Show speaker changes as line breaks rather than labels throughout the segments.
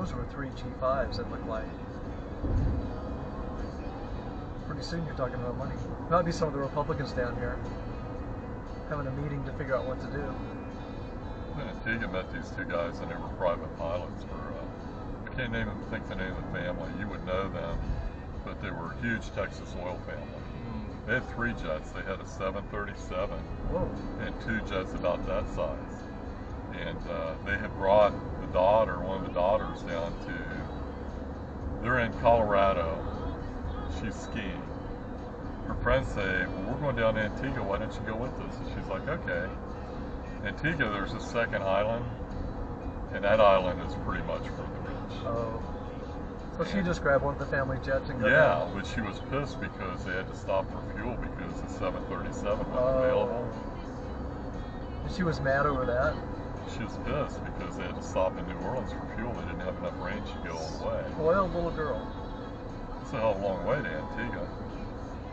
Those were 3 G5s, it looked like. Pretty soon you're talking about money. Might be some of the Republicans down here having a meeting to figure out what to do.
In Antigua, met these two guys, and they were private pilots for, I can't think the name of the family. You would know them, but they were a huge Texas oil family. They had 3 jets. They had a 737
Whoa.
and 2 jets about that size. And they had brought one of the daughters down to, they're in Colorado. She's skiing. Her friends say, well, we're going down to Antigua, why don't you go with us? And she's like, okay. Antigua, there's a second island, and that island is pretty much for the rich.
Oh. So she just grabbed one of the family jets and go
Yeah,
down.
but she was pissed because they had to stop for fuel because the 737 wasn't available.
And she was mad over that?
She was pissed because they had to stop in New Orleans for fuel. They didn't have enough range to go all the way.
Spoiled little girl.
It's a hell of a long way to Antigua.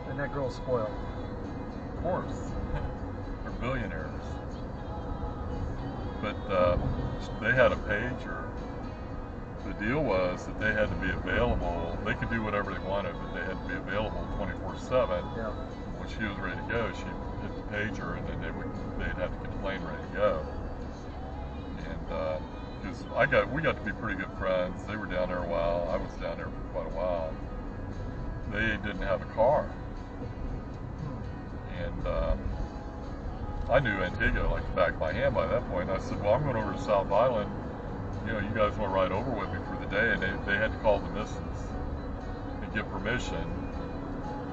And that girl's spoiled.
Of course. They're billionaires. But they had a pager. The deal was that they had to be available. They could do whatever they wanted, but they had to be available 24/7.
Yeah.
When she was ready to go, she'd hit the pager, and then they'd have to get the plane ready to go. And because we got to be pretty good friends. They were down there a while. I was down there for quite a while. They didn't have a car, and I knew Antigua like the back of my hand by that point. I said, well, I'm going over to South Island. You know, you guys want to ride over with me for the day? And they had to call the missus and get permission.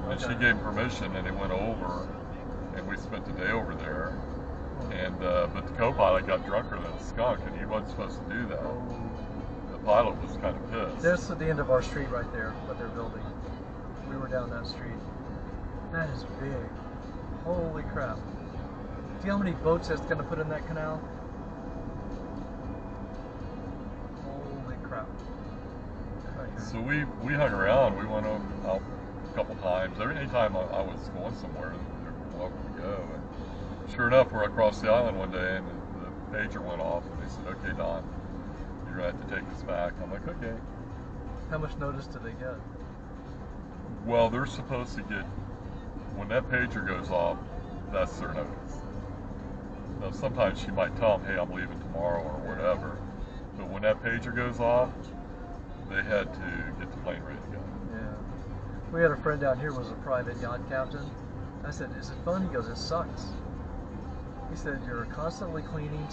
And she gave permission, and they went over, and we spent the day over there. And but the co-pilot got drunker than a skunk, and he wasn't supposed to do that. The pilot was kind of pissed.
That's at the end of our street right there, what they're building. We were down that street. That is big. Holy crap. Do you know how many boats that's going to put in that canal? Holy crap. Okay.
So we hung around. We went out a couple times. Any time I was going somewhere, they were welcome to go. And sure enough, we're across the island one day, and the pager went off, and they said, okay, Don, you're going to have to take us back. I'm like, okay.
How much notice did they get?
Well, they're supposed to get, when that pager goes off, that's their notice. Now, sometimes she might tell them, hey, I'm leaving tomorrow or whatever. But when that pager goes off, they had to get the plane ready to go.
Yeah. We had a friend down here who was a private yacht captain. I said, is it fun? He goes, it sucks. He said, you're constantly cleaning,